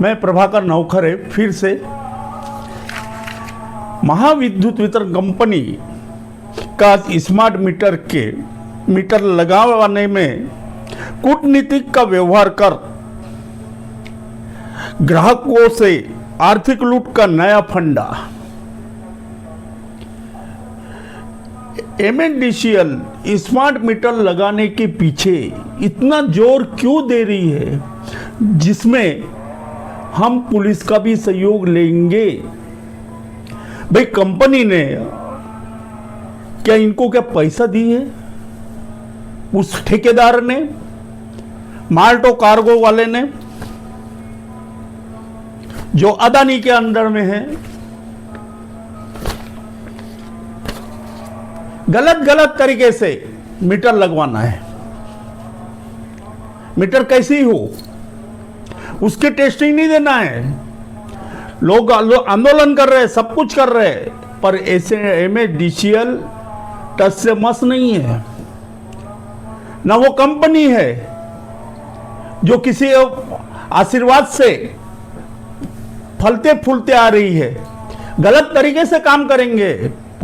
मैं प्रभाकर नौखरे फिर से महाविद्युत वितरण कंपनी का स्मार्ट मीटर लगाने में कूटनीतिक का व्यवहार कर ग्राहकों से आर्थिक लूट का नया फंडा। एमएनडीसीएल स्मार्ट मीटर लगाने के पीछे इतना जोर क्यों दे रही है, जिसमें हम पुलिस का भी सहयोग लेंगे? भाई कंपनी ने क्या इनको पैसा दी है? उस ठेकेदार ने, माल्टो कार्गो वाले ने, जो अदानी के अंडर में है, गलत तरीके से मीटर लगवाना है। मीटर कैसी हो उसकी टेस्टिंग नहीं देना है। लोग आंदोलन कर रहे हैं, सब कुछ कर रहे हैं, पर ऐसे एमएनडीसीएल टच से मस नहीं है। ना वो कंपनी है जो किसी आशीर्वाद से फलते फूलते आ रही है। गलत तरीके से काम करेंगे,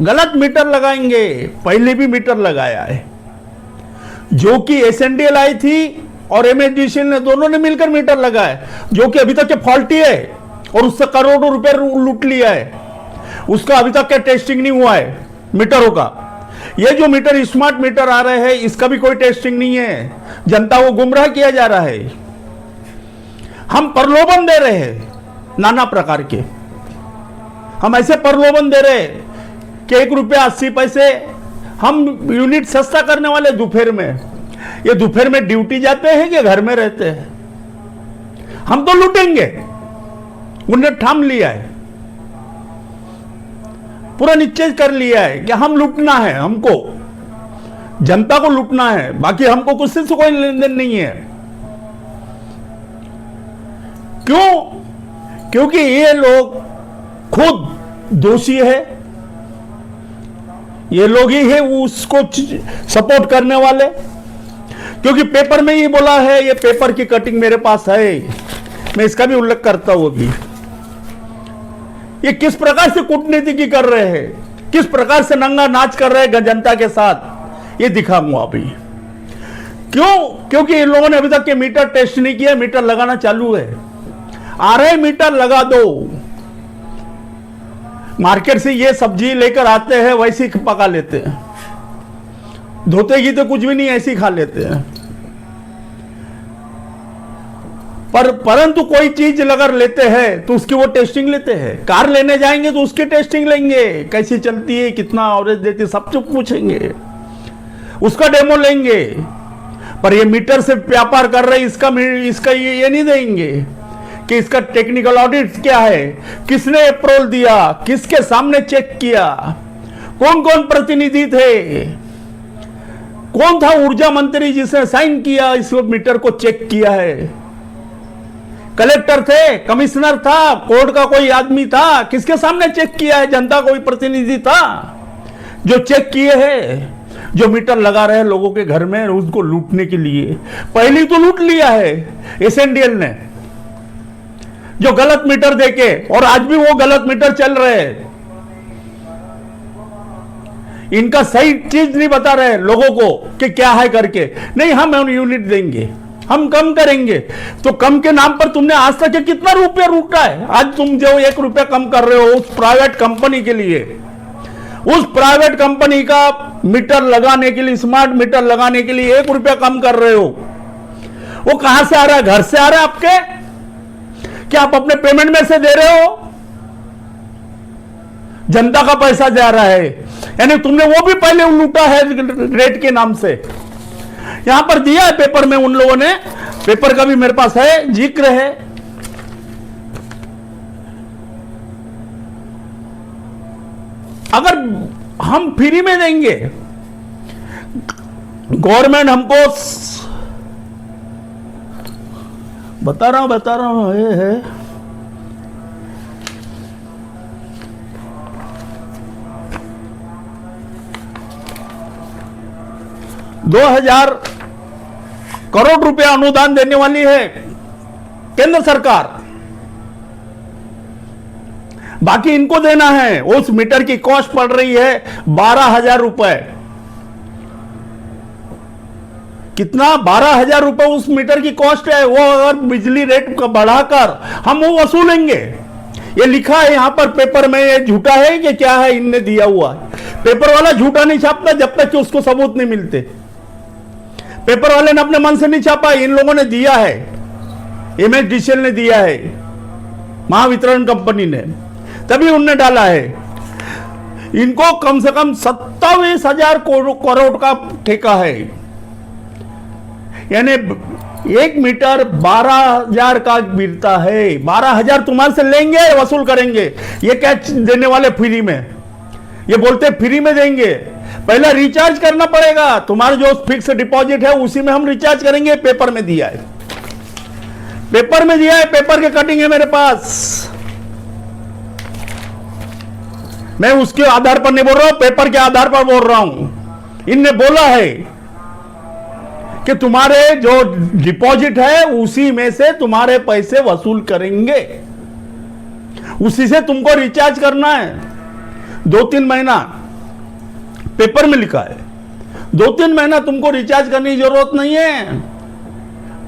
गलत मीटर लगाएंगे। पहले भी मीटर लगाया है, जो कि एसएनडीएल आई थी और एमएनडीसीएल ने दोनों ने मिलकर मीटर लगाए, जो कि अभी तक के फॉल्टी है और उससे करोड़ों रुपए लूट लिया है। उसका अभी तक क्या टेस्टिंग नहीं हुआ है मीटरों का। ये जो मीटर स्मार्ट मीटर आ रहे हैं, इसका भी कोई टेस्टिंग नहीं है। जनता को गुमराह किया जा रहा है। हम प्रलोभन दे रहे हैं नाना प्रकार के। हम ऐसे प्रलोभन दे रहे हैं कि 1 रुपया 80 पैसे हम यूनिट सस्ता करने वाले दोपहर में। ये दोपहर में ड्यूटी जाते हैं कि घर में रहते हैं? हम तो लूटेंगे। उन्हें ठाम लिया है, पूरा निश्चय कर लिया है कि हम लूटना है, हमको जनता को लूटना है, बाकी हमको कुछ से कोई लेन देन नहीं है। क्यों? क्योंकि ये लोग खुद दोषी है। ये लोग ही है उसको सपोर्ट करने वाले, क्योंकि पेपर में ही बोला है। ये पेपर की कटिंग मेरे पास है, मैं इसका भी उल्लेख करता हूं। अभी ये किस प्रकार से कूटनीति की कर रहे हैं, किस प्रकार से नंगा नाच कर रहे हैं जनता के साथ, ये दिखाऊंगा अभी। क्यों? क्योंकि इन लोगों ने अभी तक के मीटर टेस्ट नहीं किया। मीटर लगाना चालू है। आ रहे मीटर लगा दो। मार्केट से ये सब्जी लेकर आते हैं, वैसे ही पका लेते हैं। धोते की तो कुछ भी नहीं, ऐसे ही खा लेते हैं। परंतु कोई चीज अगर लेते हैं तो उसकी वो टेस्टिंग लेते हैं। कार लेने जाएंगे तो उसकी टेस्टिंग लेंगे, कैसी चलती है, कितना एवरेज देती है, सब कुछ पूछेंगे, उसका डेमो लेंगे। पर ये मीटर से व्यापार कर रहे, इसका ये नहीं देंगे कि इसका टेक्निकल ऑडिट क्या है, किसने अप्रूवल दिया, किसके सामने चेक किया, कौन कौन प्रतिनिधि थे, कौन था ऊर्जा मंत्री जिसने साइन किया, इस मीटर को चेक किया है। कलेक्टर थे, कमिश्नर था, कोर्ट का कोई आदमी था, किसके सामने चेक किया है? जनता कोई प्रतिनिधि था जो चेक किए हैं? जो मीटर लगा रहे हैं लोगों के घर में उसको लूटने के लिए। पहले तो लूट लिया है एसएनडीएल ने, जो गलत मीटर देके, और आज भी वो गलत मीटर चल रहे हैं। इनका सही चीज नहीं बता रहे लोगों को कि क्या है करके। नहीं, हम यूनिट देंगे, हम कम करेंगे। तो कम के नाम पर तुमने आज तक कितना रुपया लूटा है? आज तुम जो 1 रुपया कम कर रहे हो उस प्राइवेट कंपनी के लिए, उस प्राइवेट कंपनी का मीटर लगाने के लिए, स्मार्ट मीटर लगाने के लिए 1 रुपया कम कर रहे हो। वो कहां से आ रहा है? घर से आ रहा है आपके? क्या आप अपने पेमेंट में से दे रहे हो? जनता का पैसा जा रहा है, यानी तुमने वो भी पहले लूटा है रेट के नाम से। यहां पर दिया है पेपर में उन लोगों ने, पेपर का भी मेरे पास है, जिक्र है। अगर हम फ्री में देंगे, गवर्नमेंट हमको बता रहा हूं ये है 2000 करोड़ रुपया अनुदान देने वाली है केंद्र सरकार बाकी इनको देना है। उस मीटर की कॉस्ट पड़ रही है 12,000 रुपए। कितना? 12,000 रुपए उस मीटर की कॉस्ट है। वो अगर बिजली रेट को बढ़ाकर हम वो वसूलेंगे। ये लिखा है यहां पर पेपर में, ये झूठा है कि क्या है? इनने दिया हुआ है। पेपर वाला झूठा नहीं छापता जब तक कि उसको सबूत नहीं मिलते। पेपर वाले ने अपने मन से नहीं छापा, इन लोगों ने दिया है, एमएसडीसीएल ने दिया है, महावितरण कंपनी ने, तभी उनने डाला है। इनको कम से कम 27,000 करोड़ का ठेका है। यानी 1 मीटर 12,000 का गिरता है। 12,000 तुम्हारे से लेंगे, वसूल करेंगे। ये क्या देने वाले फ्री में? ये बोलते फ्री में देंगे। पहले रिचार्ज करना पड़ेगा। तुम्हारा जो फिक्स डिपॉजिट है उसी में हम रिचार्ज करेंगे। पेपर में दिया है, पेपर में दिया है, पेपर के कटिंग है मेरे पास। मैं उसके आधार पर नहीं बोल रहा हूं, पेपर के आधार पर बोल रहा हूं। इनने बोला है कि तुम्हारे जो डिपॉजिट है उसी में से तुम्हारे पैसे वसूल करेंगे, उसी से तुमको रिचार्ज करना है। 2-3 महीना पेपर में लिखा है, 2-3 महीना तुमको रिचार्ज करने की जरूरत नहीं है।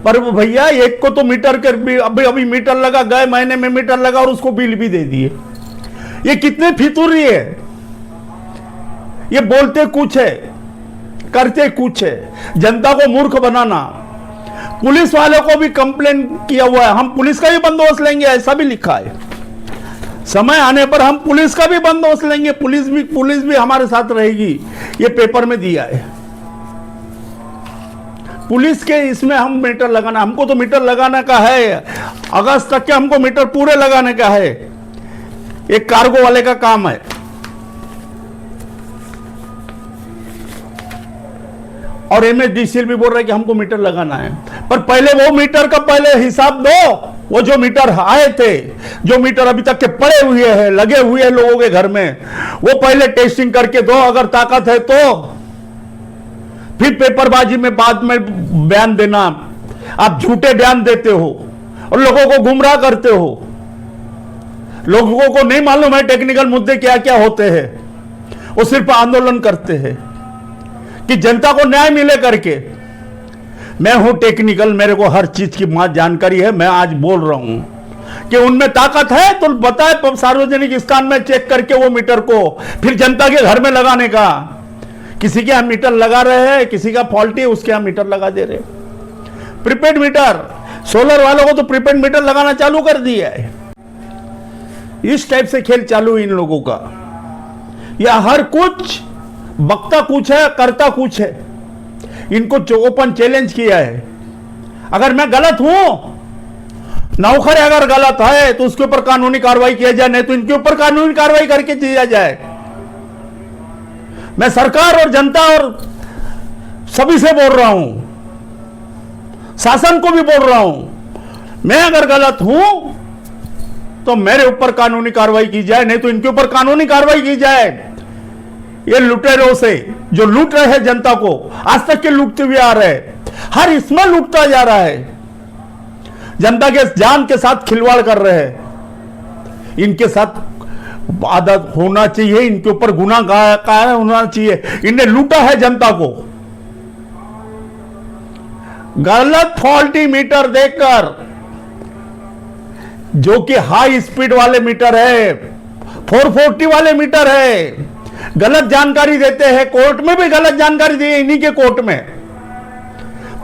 पर भैया एक को तो मीटर कर अभी मीटर लगा, गए महीने में मीटर लगा और उसको बिल भी दे दिए। ये कितने फितूरी है। ये बोलते कुछ है, करते कुछ है। जनता को मूर्ख बनाना। पुलिस वालों को भी कंप्लेन किया हुआ है, हम पुलिस का भी बंदोबस्त लेंगे, ऐसा भी लिखा है। समय आने पर हम पुलिस का भी बंदोबस्त लेंगे, पुलिस भी हमारे साथ रहेगी। ये पेपर में दिया है। पुलिस के इसमें हम मीटर लगाना, हमको तो मीटर लगाने का है। अगस्त तक के हमको मीटर पूरे लगाने का है। एक कार्गो वाले का काम है। और एमएसडीसीएल भी बोल रहा है कि हमको मीटर लगाना है। पर पहले वो मीटर का पहले हिसाब दो। वो जो मीटर आए थे, जो मीटर अभी तक के पड़े हुए हैं, लगे हुए हैं लोगों के घर में, वो पहले टेस्टिंग करके दो। अगर ताकत है तो फिर पेपरबाजी में बाद में बयान देना। आप झूठे बयान देते हो और लोगों को गुमराह करते हो। लोगों को नहीं मालूम है टेक्निकल मुद्दे क्या क्या होते हैं। वो सिर्फ आंदोलन करते हैं कि जनता को न्याय मिले करके। मैं हूं टेक्निकल, मेरे को हर चीज की जानकारी है। मैं आज बोल रहा हूं कि उनमें ताकत है तो बताए सार्वजनिक स्थान में चेक करके वो मीटर को फिर जनता के घर में लगाने का। किसी के यहां मीटर लगा रहे हैं, किसी का फॉल्टी, उसके यहां मीटर लगा दे रहे। प्रीपेड मीटर, सोलर वालों को तो प्रीपेड मीटर लगाना चालू कर दिया है। इस टाइप से खेल चालू है इन लोगों का। या हर कुछ बकता कुछ है, करता कुछ है। इनको ओपन चैलेंज किया है। अगर मैं गलत हूं, नौखरे अगर गलत है तो उसके ऊपर कानूनी कार्रवाई किया जाए, नहीं तो इनके ऊपर कानूनी कार्रवाई करके किया जाए। मैं सरकार और जनता और सभी से बोल रहा हूं, शासन को भी बोल रहा हूं, मैं अगर गलत हूं तो मेरे ऊपर कानूनी कार्रवाई की जाए, नहीं तो इनके ऊपर कानूनी कार्रवाई की जाए। ये लुटेरों से जो लूट रहे हैं जनता को, आज तक के लूटते हुए आ रहे हैं, हर इसमें लूटता जा रहा है। जनता के जान के साथ खिलवाड़ कर रहे हैं। इनके साथ आदत होना चाहिए, इनके ऊपर गुनाह कायम होना चाहिए। इनने लूटा है जनता को। गलत फॉल्टी मीटर देकर, जो कि हाई स्पीड वाले मीटर है, 440 वाले मीटर है, गलत जानकारी देते हैं। कोर्ट में भी गलत जानकारी दी है, इन्हीं के कोर्ट में।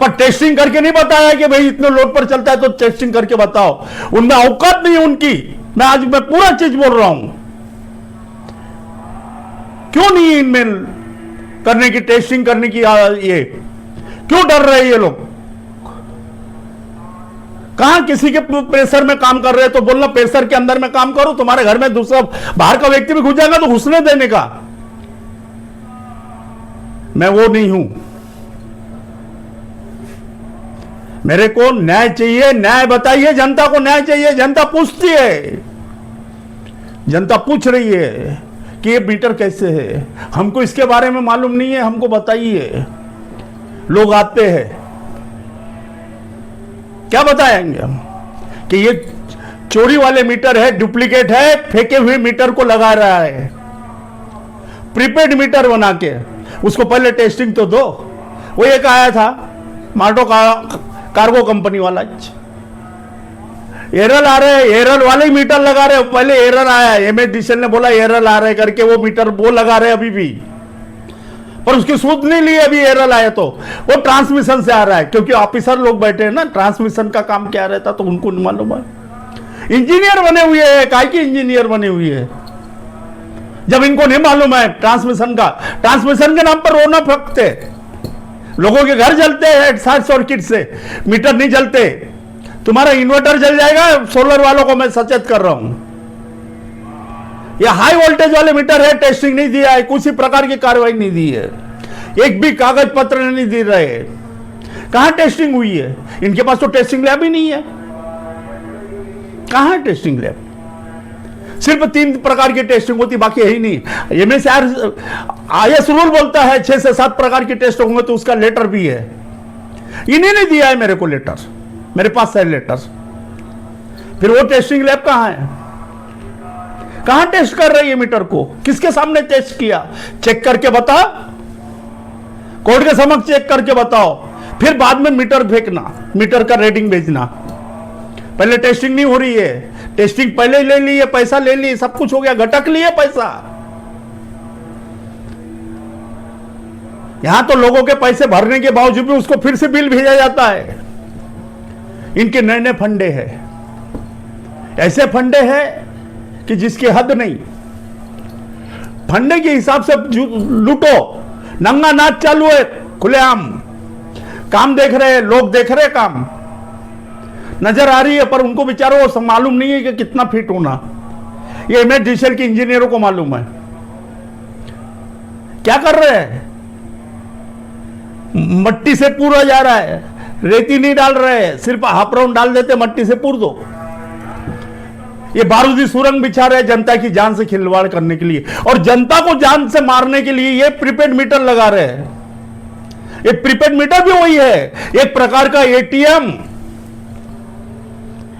पर टेस्टिंग करके नहीं बताया कि भाई इतने लोड पर चलता है तो टेस्टिंग करके बताओ। उनमें औकात नहीं उनकी। मैं पूरा चीज बोल रहा हूं। क्यों नहीं इनमें करने की, टेस्टिंग करने की, ये क्यों डर रहे ये लोग? कहां किसी के प्रेशर में काम कर रहे हैं तो बोलना प्रेशर के अंदर में काम करो। तुम्हारे घर में दूसरा बाहर का व्यक्ति भी घुस जाएगा तो घुसने देने का। मैं वो नहीं हूं। मेरे को न्याय चाहिए, न्याय बताइए। जनता को न्याय चाहिए। जनता पूछती है, जनता पूछ रही है कि ये मीटर कैसे है। हमको इसके बारे में मालूम नहीं है, हमको बताइए। लोग आते हैं, क्या बताएंगे हम कि ये चोरी वाले मीटर है, डुप्लीकेट है, फेंके हुए मीटर को लगा रहा है, प्रीपेड मीटर बना के। उसको पहले टेस्टिंग तो दो। वो एक आया था मार्टो कार्गो कंपनी वाला, एरर आ रहे, एरर वाले ही मीटर लगा रहे। पहले एरर आया, एमएसडीसीएल ने बोला एरर आ रहे करके, वो मीटर वो लगा रहे अभी भी, पर उसकी सूद नहीं ली अभी एरर आया तो। वो ट्रांसमिशन से आ रहा है, क्योंकि ऑफिसर लोग बैठे हैं ना, ट्रांसमिशन का काम क्या रहता तो उनको नहीं मालूम है। इंजीनियर बने हुए हैं, काय की इंजीनियर बने हुए है, जब इनको नहीं मालूम है ट्रांसमिशन का। ट्रांसमिशन के नाम पर रोना फकते, लोगों के घर जलते हैं शॉर्ट सर्किट से, मीटर नहीं जलते। तुम्हारा इन्वर्टर जल जाएगा, सोलर वालों को मैं सचेत कर रहा हूं। ये हाई वोल्टेज वाले मीटर है, टेस्टिंग नहीं दिया है, किसी प्रकार की कार्रवाई नहीं दी है, एक भी कागज पत्र नहीं दे रहे। कहां टेस्टिंग हुई है? इनके पास तो टेस्टिंग लैब ही नहीं है। कहां है टेस्टिंग लैब? सिर्फ 3 प्रकार की टेस्टिंग होती, बाकी है ही नहीं। IS रूल बोलता है 6 से 7 प्रकार की टेस्ट होंगे, तो उसका लेटर भी है। इन्हें नहीं दिया है मेरे को लेटर, मेरे पास है लेटर। फिर वो टेस्टिंग लैब कहां है? कहां टेस्ट कर रही है मीटर को? किसके सामने टेस्ट किया? चेक करके बता, कोर्ट के समक्ष चेक करके बताओ, फिर बाद में मीटर फेंकना, मीटर का रेटिंग भेजना। पहले टेस्टिंग नहीं हो रही है, टेस्टिंग पहले ले ली है, पैसा ले ली, सब कुछ हो गया, घटक लिए पैसा। यहां तो लोगों के पैसे भरने के बावजूद भी उसको फिर से बिल भेजा जाता है। इनके नए नए फंडे हैं, ऐसे फंडे हैं कि जिसकी हद नहीं। फंडे के हिसाब से लूटो, नंगा नाच चालू है खुलेआम। काम देख रहे हैं लोग, देख रहे हैं, काम नजर आ रही है, पर उनको बेचारों को मालूम नहीं है कि कितना फिट होना। ये एमएसडीसीएल के इंजीनियरों को मालूम है। क्या कर रहे हैं? मट्टी से पूरा जा रहा है, रेती नहीं डाल रहे हैं, सिर्फ हाफ राउंड डाल देते, मट्टी से पूर दो। ये बारूदी सुरंग बिछा रहे हैं जनता की जान से खिलवाड़ करने के लिए, और जनता को जान से मारने के लिए ये प्रीपेड मीटर लगा रहे हैं। ये प्रीपेड मीटर भी वही है, एक प्रकार का एटीएम,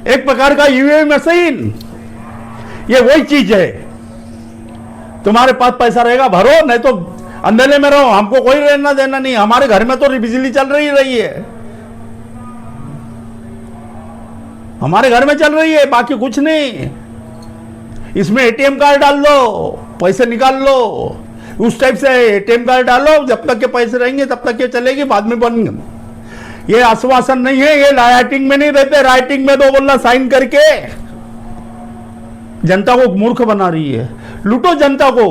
एक प्रकार का ईवीएम मशीन। ये वही चीज है। तुम्हारे पास पैसा रहेगा भरो, नहीं तो अंधेले में रहो, हमको कोई लेना देना नहीं। हमारे घर में तो बिजली चल रही है, हमारे घर में चल रही है, बाकी कुछ नहीं। इसमें एटीएम कार्ड डाल दो, पैसे निकाल लो, उस टाइप से एटीएम कार्ड डालो, जब तक के पैसे रहेंगे तब तक ये चलेगी, बाद में बंद। ये आश्वासन नहीं है, ये राइटिंग में नहीं रहते। राइटिंग में तो बोलना साइन करके जनता को मूर्ख बना रही है। लूटो जनता को,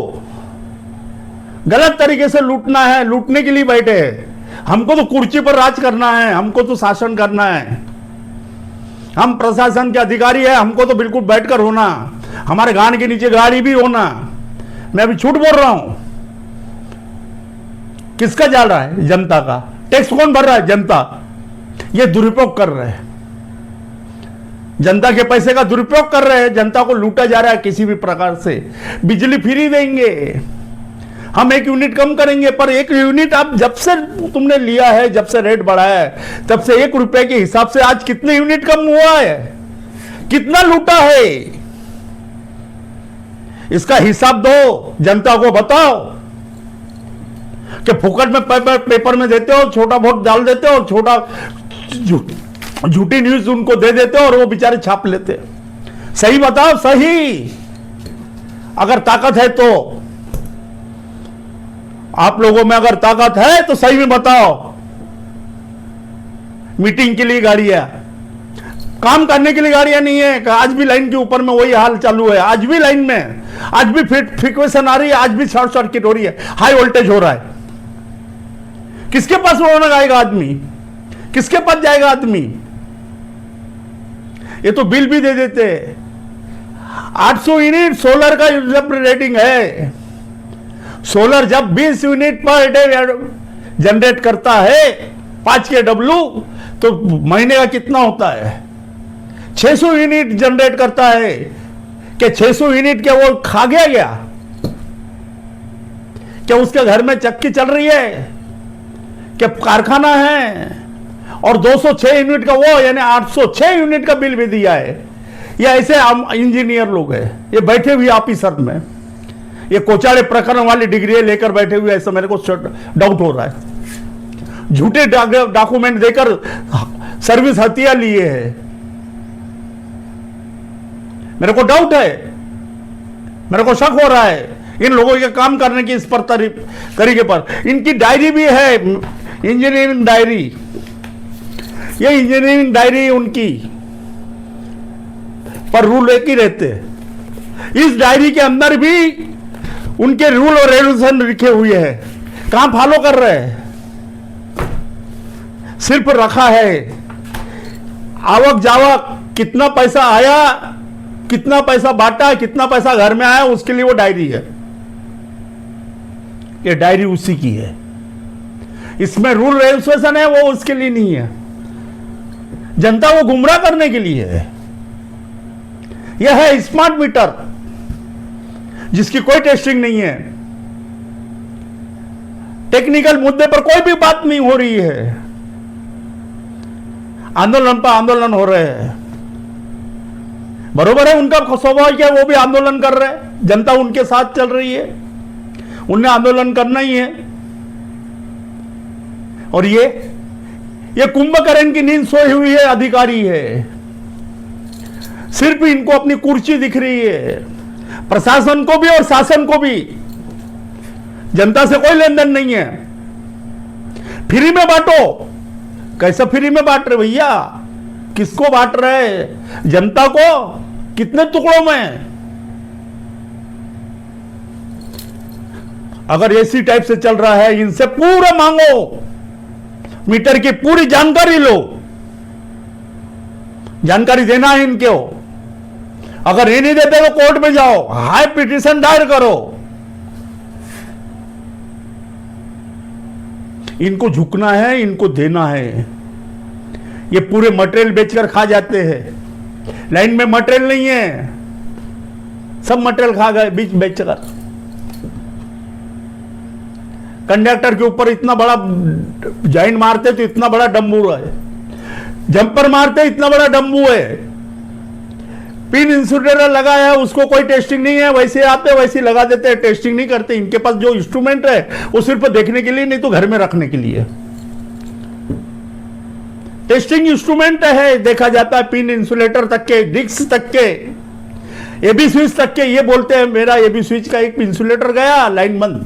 गलत तरीके से लूटना है, लूटने के लिए बैठे हैं। हमको तो कुर्सी पर राज करना है, हमको तो शासन करना है। हम प्रशासन के अधिकारी है, हमको तो बिल्कुल बैठकर होना, हमारे गान के नीचे गाड़ी भी होना। मैं अभी झूठ बोल रहा हूं? किसका जा रहा है? जनता का। टैक्स कौन भर रहा है? जनता। ये दुरुपयोग कर रहे हैं, जनता के पैसे का दुरुपयोग कर रहे हैं, जनता को लूटा जा रहा है किसी भी प्रकार से। बिजली फ्री देंगे, हम 1 यूनिट कम करेंगे, पर 1 यूनिट आप जब से तुमने लिया है, जब से रेट बढ़ाया है, तब से 1 रुपए के हिसाब से आज कितने यूनिट कम हुआ है, कितना लूटा है, इसका हिसाब दो, जनता को बताओ। कि फुकट में पेपर में देते हो, छोटा वोट डाल देते हो, छोटा झूठी न्यूज उनको दे देते हो और वो बेचारे छाप लेते। सही बताओ, सही। अगर ताकत है तो, आप लोगों में अगर ताकत है तो सही में बताओ। मीटिंग के लिए गाड़ियां, काम करने के लिए गाड़ियां नहीं है। आज भी लाइन के ऊपर में वही हाल चालू है, आज भी लाइन में, आज भी फ्रिक्वेशन आ रही है, आज भी शॉर्ट सर्किट हो रही है, हाई वोल्टेज हो रहा है। किसके पास रोना आएगा आदमी? किसके पास जाएगा आदमी? ये तो बिल भी दे देते। 800 यूनिट सोलर का जब रेटिंग है, सोलर जब 20 यूनिट पर डे जनरेट करता है 5 kW, तो महीने का कितना होता है? 600 यूनिट जनरेट करता है। क्या 600 यूनिट क्या वो खा गया? क्या उसके घर में चक्की चल रही है? क्या कारखाना है? और 206 यूनिट का वो, यानी 806 यूनिट का बिल भी दिया है। ये ऐसे इंजीनियर लोग हैं, ये बैठे हुए ऑफिसर में, ये कोचाड़े प्रकरण वाली डिग्री लेकर बैठे हुए, ऐसा मेरे को डाउट हो रहा है। झूठे डॉक्यूमेंट देकर सर्विस हत्या लिए है, मेरे को डाउट है, मेरे को शक हो रहा है इन लोगों के काम करने की इस पर तरीके पर। इनकी डायरी भी है, इंजीनियरिंग डायरी, ये इंजीनियरिंग डायरी उनकी, पर रूल एक ही रहते हैं। इस डायरी के अंदर भी उनके रूल और रेगुलेशन लिखे हुए हैं, कहां फॉलो कर रहे हैं? सिर्फ रखा है आवक जावक, कितना पैसा आया, कितना पैसा बांटा, कितना पैसा घर में आया, उसके लिए वो डायरी है। ये डायरी उसी की है, इसमें रूल रेगुलेशन है, वो उसके लिए नहीं है, जनता को गुमराह करने के लिए है। यह है स्मार्ट मीटर, जिसकी कोई टेस्टिंग नहीं है, टेक्निकल मुद्दे पर कोई भी बात नहीं हो रही है, आंदोलन पर आंदोलन हो रहे हैं। बरोबर है, उनका स्वभाव क्या है, वो भी आंदोलन कर रहे हैं, जनता उनके साथ चल रही है, उन्हें आंदोलन करना ही है। और ये कुंभकर्ण की नींद सोई हुई है अधिकारी है, सिर्फ इनको अपनी कुर्सी दिख रही है। प्रशासन को भी और शासन को भी जनता से कोई लेन देन नहीं है। फ्री में बांटो, कैसा फ्री में बांट रहे भैया, किसको बांट रहे? जनता को कितने टुकड़ों में? अगर इसी टाइप से चल रहा है, इनसे पूरा मांगो, मीटर की पूरी जानकारी लो, जानकारी देना है इनको। अगर ये नहीं देते तो कोर्ट में जाओ, हाई पिटीशन दायर करो। इनको झुकना है, इनको देना है। ये पूरे मटेरियल बेचकर खा जाते हैं, लाइन में मटेरियल नहीं है, सब मटेरियल खा गए बीच बेचकर। कंडक्टर के ऊपर इतना बड़ा जॉइंट मारते तो इतना बड़ा डंबू है, जंपर मारते इतना बड़ा डंबू है, पिन इंसुलेटर लगाया है, उसको कोई टेस्टिंग नहीं है, वैसे आते वैसे लगा देते हैं, टेस्टिंग नहीं करते। इनके पास जो इंस्ट्रूमेंट है वो सिर्फ देखने के लिए, नहीं तो घर में रखने के लिए। टेस्टिंग इंस्ट्रूमेंट है, देखा जाता है पिन इंसुलेटर तक के, डिस्क तक के, एबी स्विच तक के। ये बोलते हैं मेरा एबी स्विच का एक इंसुलेटर गया, लाइन बंद।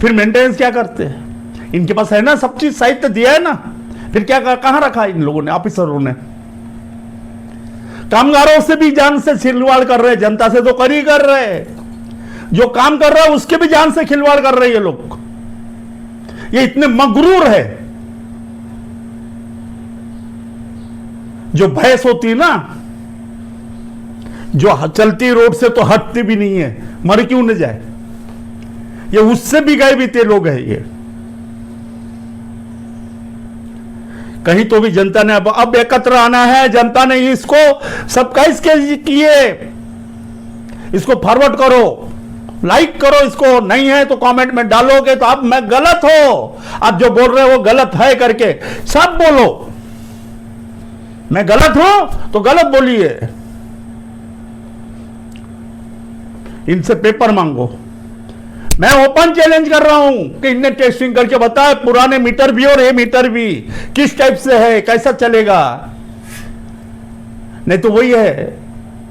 फिर मेंटेनेंस क्या करते हैं? इनके पास है ना, सब चीज साहित्य दिया है ना, फिर क्या कहां रखा इन लोगों ने, ऑफिसरों ने? कामगारों से भी जान से खिलवाड़ कर रहे हैं, जनता से तो कर ही कर रहे हैं, जो काम कर रहा है उसके भी जान से खिलवाड़ कर रहे हैं ये लोग। ये इतने मगरूर है। जो भैंस होती ना, जो चलती रोड से तो हटती भी नहीं है, मर क्यों न जाए, ये उससे भी गए बीते लोग हैं ये। कहीं तो भी जनता ने अब एकत्र आना है। जनता ने इसको सबका इसके किए, इसको फॉरवर्ड करो, लाइक करो इसको। नहीं है तो कमेंट में डालोगे तो आप मैं गलत हो, आप जो बोल रहे हो वो गलत है करके सब बोलो। मैं गलत हूं तो गलत बोलिए, इनसे पेपर मांगो। मैं ओपन चैलेंज कर रहा हूं कि इन्हें टेस्टिंग करके बताए, पुराने मीटर भी और ये मीटर भी किस टाइप से है, कैसा चलेगा। नहीं तो वही है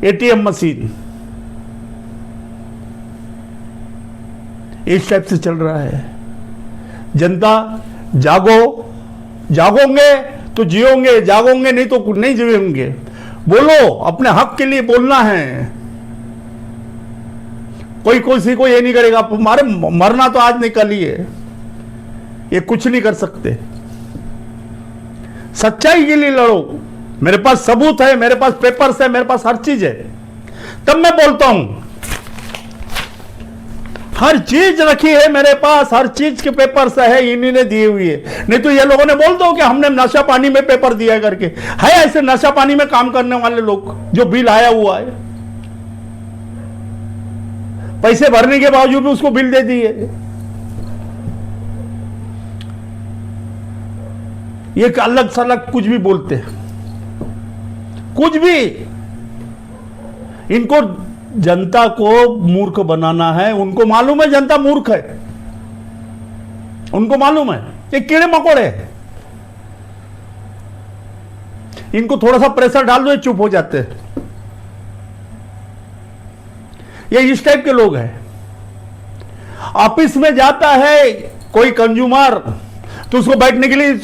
एटीएम मशीन, इस टाइप से चल रहा है। जनता जागो, जागोगे तो जियोगे, जागोगे नहीं तो नहीं जियोगे। बोलो, अपने हक के लिए बोलना है। कोई किसी को ये नहीं करेगा, मारे मरना तो आज नहीं कल ही है, ये कुछ नहीं कर सकते। सच्चाई के लिए लड़ो। मेरे पास सबूत है, मेरे पास पेपर्स है, मेरे पास हर चीज है, तब मैं बोलता हूं। हर चीज रखी है मेरे पास, हर चीज के पेपर्स है, इन्हीं ने दिए हुए है। नहीं तो ये लोगों ने बोल दो कि हमने नशा पानी में पेपर दिया है करके। है ऐसे नशा पानी में काम करने वाले लोग, जो बिल आया हुआ है, पैसे भरने के बावजूद भी उसको बिल दे दिए। ये अलग सलग कुछ भी बोलते हैं। कुछ भी। इनको जनता को मूर्ख बनाना है। उनको मालूम है जनता मूर्ख है, उनको मालूम है ये कीड़े मकोड़े हैं। इनको थोड़ा सा प्रेशर डाल दो, ये चुप हो जाते हैं। ये इस टाइप के लोग हैं। ऑफिस में जाता है कोई कंज्यूमर तो उसको बैठने के लिए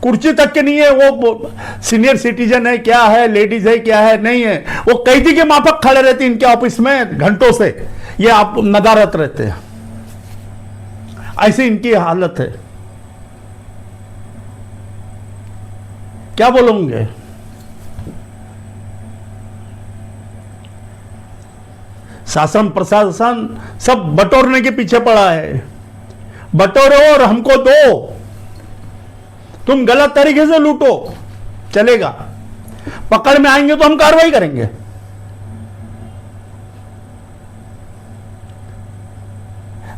कुर्सी तक के नहीं है। वो सीनियर सिटीजन है क्या है, लेडीज है क्या है, नहीं है, वो कैदी के माफक खड़े रहते हैं इनके ऑफिस में घंटों से। ये आप नदारत रहते हैं। ऐसी इनकी हालत है। क्या बोलोगे? शासन प्रशासन सब बटोरने के पीछे पड़ा है। बटोरो और हमको दो। तुम गलत तरीके से लूटो चलेगा, पकड़ में आएंगे तो हम कार्रवाई करेंगे।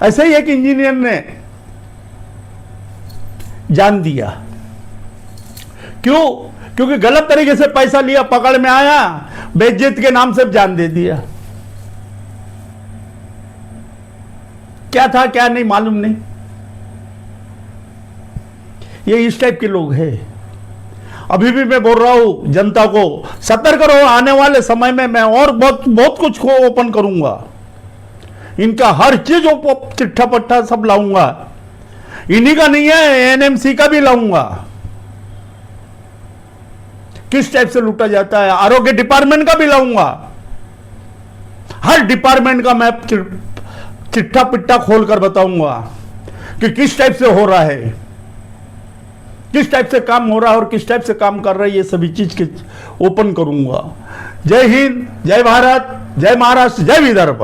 ऐसे ही एक इंजीनियर ने जान दिया। क्यों? क्योंकि गलत तरीके से पैसा लिया, पकड़ में आया, बेइज्जत के नाम से जान दे दिया। क्या था क्या नहीं मालूम नहीं। ये इस टाइप के लोग हैं। अभी भी मैं बोल रहा हूं जनता को सतर्क रहो। आने वाले समय में मैं और बहुत कुछ को ओपन करूंगा। इनका हर चीज चिट्ठा पट्टा सब लाऊंगा। इन्हीं का नहीं है, एनएमसी का भी लाऊंगा। किस टाइप से लूटा जाता है, आरोग्य डिपार्टमेंट का भी लाऊंगा। हर डिपार्टमेंट का मैं चिट्ठा पिट्टा खोलकर बताऊंगा कि किस टाइप से हो रहा है, किस टाइप से काम हो रहा है और किस टाइप से काम कर रहा है। ये सभी चीज के ओपन करूंगा। जय हिंद, जय भारत, जय महाराष्ट्र, जय विदर्भ।